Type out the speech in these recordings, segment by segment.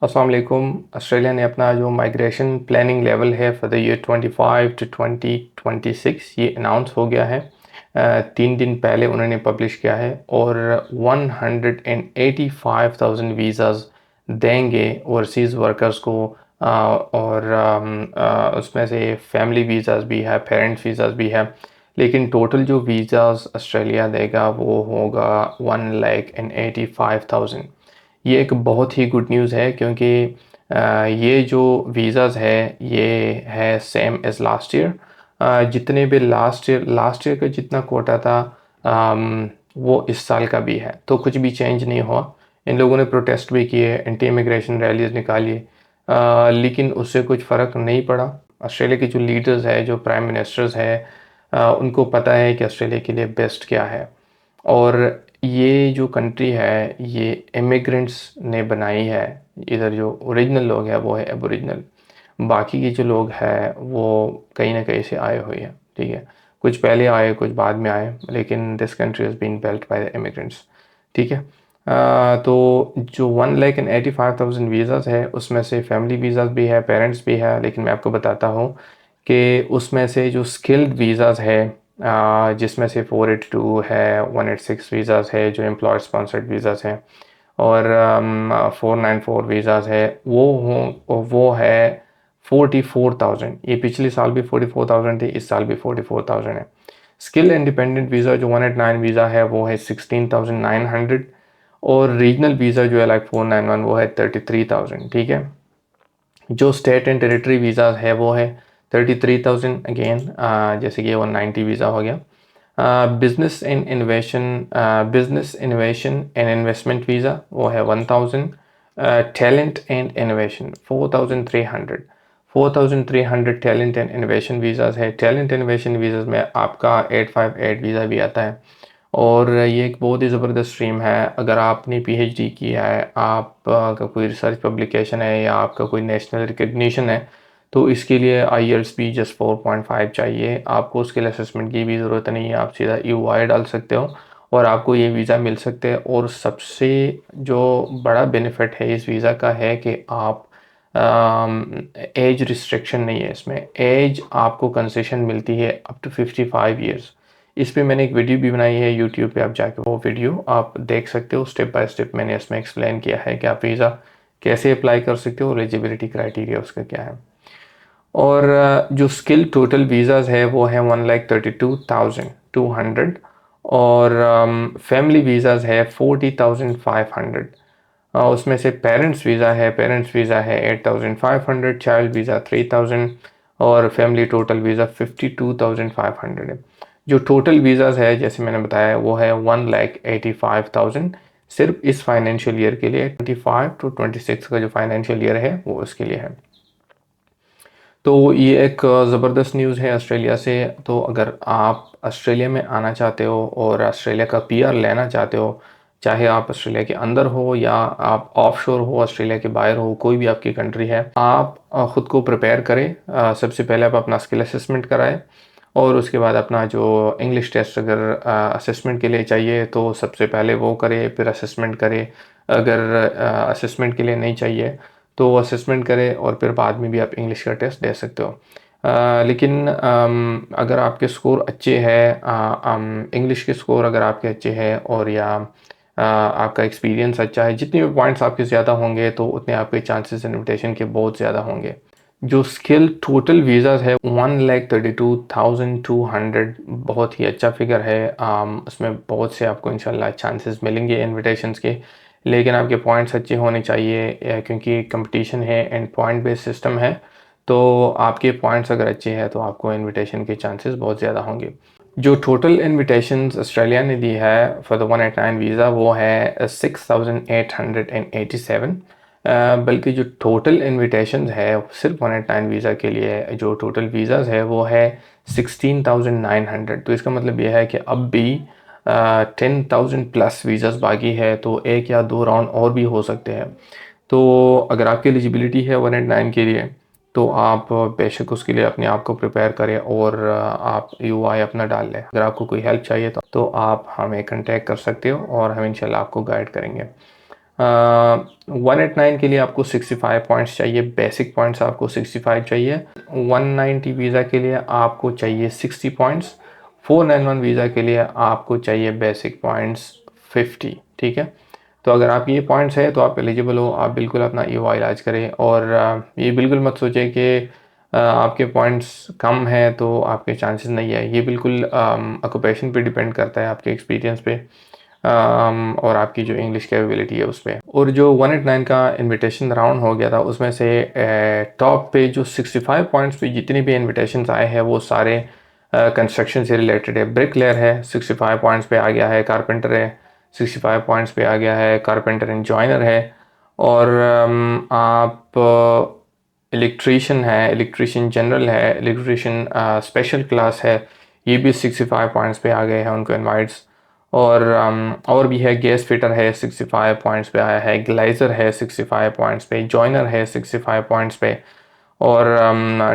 अस्सलाम वालेकुम। ऑस्ट्रेलिया ने अपना जो माइग्रेशन प्लानिंग लेवल है फॉर द ईयर 25 टू 2026 ये अनाउंस हो गया है। 3 दिन पहले उन्होंने पब्लिश किया है और 185,000 वीज़ाज़ देंगे ओवरसीज़ वर्कर्स को। और उसमें से फैमिली वीज़ाज़ भी है, पेरेंट्स वीज़ाज़ भी है। लेकिन टोटल जो वीज़ाज़ ऑस्ट्रेलिया देगा वो होगा 1,85,000। ये एक बहुत ही गुड न्यूज़ है क्योंकि ये जो वीज़ाज़ है ये है सेम एज़ लास्ट ईयर। जितने भी लास्ट ईयर का जितना कोटा था वो इस साल का भी है, तो कुछ भी चेंज नहीं हुआ। इन लोगों ने प्रोटेस्ट भी किए, एंटी इमिग्रेशन रैलीज निकाली, लेकिन उससे कुछ फ़र्क नहीं पड़ा। ऑस्ट्रेलिया के जो लीडर्स है, जो प्राइम मिनिस्टर्स है, उनको पता है कि ऑस्ट्रेलिया के लिए बेस्ट क्या है। और ये जो कंट्री है ये इमिग्रेंट्स ने बनाई है। इधर जो ओरिजिनल लोग हैं वो है एबोरिजिनल, बाकी के जो लोग हैं वो कहीं ना कहीं से आए हुए हैं। ठीक है, कुछ पहले आए कुछ बाद में आए, लेकिन this country has been built by the immigrants. ठीक है। तो जो 1,85,000 वीज़ाज़ है उसमें से फैमिली वीज़ाज़ भी है, पेरेंट्स भी है, लेकिन मैं आपको बताता हूँ कि उसमें से जो स्किल्ड वीज़ाज़ है, जिसमें से 482 है, 186 वीज़ाज़ है जो एम्प्लॉयर स्पॉन्सर्ड वीज़ाज़ हैं, और 494 वीज़ाज़ है, वो है 44,000। ये पिछले साल भी 44,000 थे, इस साल भी 44,000 है। स्किल इंडिपेंडेंट वीज़ा जो 189 वीज़ा है वो है 16,900, और रीजनल वीज़ा जो है लाइक 491 वो है 33,000। ठीक है। जो स्टेट एंड टेरिटरी वीज़ा है वो है 33,000 अगेन, जैसे कि 190 वीज़ा हो गया। Business innovation and investment visa वो है 1,000। Talent and innovation 4,300 talent and innovation visas है। टैलेंट इनोवेशन वीज़ाज़ में आपका 858 वीज़ा भी आता है, और ये एक बहुत ही ज़बरदस्त स्ट्रीम है। अगर आपने पीएचडी किया है, आप का कोई रिसर्च पब्लिकेशन है या आपका कोई नेशनल रिकग्निशन है, तो इसके लिए आईएलटीएस भी जस्ट 4.5 चाहिए। आपको स्किल असेसमेंट की भी ज़रूरत नहीं है, आप सीधा ईओआई डाल सकते हो और आपको ये वीज़ा मिल सकते हैं। और सबसे जो बड़ा बेनिफिट है इस वीज़ा का है कि आप एज रिस्ट्रिक्शन नहीं है इसमें। एज आपको कंसेशन मिलती है अप टू 55 ईयर्स। इस पे मैंने एक वीडियो भी बनाई है यूट्यूब पे, आप जाके वो वीडियो आप देख सकते हो। स्टेप बाय स्टेप मैंने इसमें एक्सप्लेन किया है कि आप वीज़ा कैसे अप्लाई कर सकते हो, एलिजिबिलिटी क्राइटेरिया उसका क्या है। और जो स्किल टोटल वीज़ाज़ है वो है 1,32,200, और फैमिली वीज़ाज़ है 40,500। उसमें से पेरेंट्स वीज़ा है 8,500, चाइल्ड वीज़ा 3,000, और फैमिली टोटल वीज़ा 52,500 है। जो टोटल वीज़ाज़ है जैसे मैंने बताया वो है 1,85,000 सिर्फ इस फाइनेंशियल ईयर के लिए। 25 टू 26 का जो फाइनेंशियल ईयर है वो उसके लिए है। तो ये एक ज़बरदस्त न्यूज़ है ऑस्ट्रेलिया से। तो अगर आप ऑस्ट्रेलिया में आना चाहते हो और ऑस्ट्रेलिया का पीआर लेना चाहते हो, चाहे आप ऑस्ट्रेलिया के अंदर हो या आप ऑफशोर हो, ऑस्ट्रेलिया के बाहर हो, कोई भी आपकी कंट्री है, आप ख़ुद को प्रिपेयर करें। सबसे पहले आप अपना स्किल असेसमेंट कराएं, और उसके बाद अपना जो इंग्लिश टेस्ट अगर असेसमेंट के लिए चाहिए तो सबसे पहले वो करें, फिर असेसमेंट करें। अगर असेसमेंट के लिए नहीं चाहिए तो असेसमेंट करें और फिर बाद में भी आप इंग्लिश का टेस्ट दे सकते हो। लेकिन अगर आपके स्कोर अच्छे हैं, इंग्लिश के स्कोर अगर आपके अच्छे हैं, और या आपका एक्सपीरियंस अच्छा है, जितने भी पॉइंट्स आपके ज़्यादा होंगे तो उतने आपके चांसेस इनविटेशन के बहुत ज़्यादा होंगे। जो स्किल टोटल वीज़ाज़ है 1,32,200 बहुत ही अच्छा फिगर है। उसमें बहुत से आपको इंशाल्लाह चांसेस मिलेंगे इनविटेशंस के, लेकिन आपके पॉइंट्स अच्छे होने चाहिए, क्योंकि कंपटीशन है एंड पॉइंट बेस्ड सिस्टम है। तो आपके पॉइंट्स अगर अच्छे हैं तो आपको इनविटेशन के चांसेस बहुत ज़्यादा होंगे। जो टोटल इनविटेशंस ऑस्ट्रेलिया ने दी है फॉर द 189 वीज़ा वो है 6,887। बल्कि जो टोटल इनविटेशंस है सिर्फ 189 वीज़ा के लिए, जो टोटल वीज़ाज़ है वो है 16,900। तो इसका मतलब यह है कि अब भी 10,000 प्लस वीज़ाज़ बाकी है, तो एक या दो राउंड और भी हो सकते हैं। तो अगर आपकी एलिजिबिलिटी है 189 के लिए तो आप बेशक उसके लिए अपने आप को प्रिपेयर करें और आप यूआई अपना डाल लें। अगर आपको कोई हेल्प चाहिए तो आप हमें कांटेक्ट कर सकते हो और हम इंशाल्लाह आपको गाइड करेंगे। 189 के लिए आपको 65 पॉइंट्स चाहिए, बेसिक पॉइंट्स आपको 65 चाहिए। 190 वीज़ा के लिए आपको चाहिए 60 पॉइंट्स। 491 वीज़ा के लिए आपको चाहिए बेसिक पॉइंट्स 50। ठीक है, तो अगर आप ये पॉइंट्स है तो आप एलिजिबल हो, आप बिल्कुल अपना ईओआई इलाज करें। और ये बिल्कुल मत सोचें कि आपके पॉइंट्स कम हैं तो आपके चांसेस नहीं है। ये बिल्कुल ऑक्यूपेशन पे डिपेंड करता है, आपके एक्सपीरियंस पे और आपकी जो इंग्लिश कैपेबिलिटी है उस पर। और जो 189 का इनविटेशन राउंड हो गया था उसमें से टॉप पे जो 65 पॉइंट्स पे जितने भी इनविटेशंस आए हैं वो सारे कंस्ट्रक्शन से रिलेटेड है। ब्रिक लेयर है 65 पॉइंट्स पे आ गया है, कारपेंटर है 65 पॉइंट्स पे आ गया है, कारपेंटर एंड जॉइनर है। और आप इलेक्ट्रीशियन है, इलेक्ट्रीशियन जनरल है, इलेक्ट्रीशियन स्पेशल क्लास है, ये भी 65 पॉइंट्स पे आ गए हैं उनको इनवाइट्स। और भी है, गैस फिटर है 65 पॉइंट्स पे आया है, ग्लाइजर है 65 पॉइंट्स पे, जॉइनर है 65 पॉइंट्स पे, और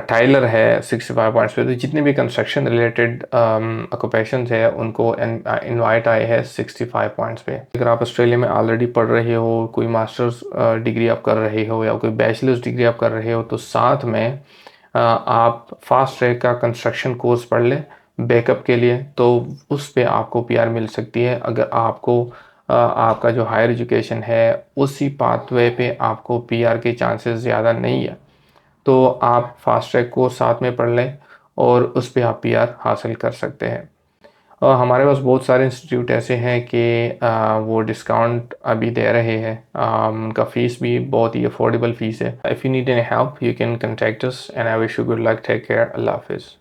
टाइलर है 65 पॉइंट्स पे। तो जितने भी कंस्ट्रक्शन रिलेटेड ऑक्यूपेशंस है उनको इनवाइट आए हैं 65 पॉइंट्स पे। अगर आप ऑस्ट्रेलिया में ऑलरेडी पढ़ रहे हो, कोई मास्टर्स डिग्री आप कर रहे हो या कोई बैचलर्स डिग्री आप कर रहे हो, तो साथ में आप फास्ट ट्रैक का कंस्ट्रक्शन कोर्स पढ़ लें बैकअप के लिए, तो उस पे आपको पीआर मिल सकती है। अगर आपको आपका जो हायर एजुकेशन है उसी पाथवे पे आपको पीआर के चांसेस ज़्यादा नहीं है, तो आप फास्ट ट्रैक को साथ में पढ़ लें और उस पे आप पीआर हासिल कर सकते हैं। और हमारे पास बहुत सारे इंस्टीट्यूट ऐसे हैं कि वो डिस्काउंट अभी दे रहे हैं। उनका फ़ीस भी बहुत ही अफोर्डेबल फ़ीस है। If you need any help you can contact us and I wish you good luck, take care, अल्लाह हाफिज़।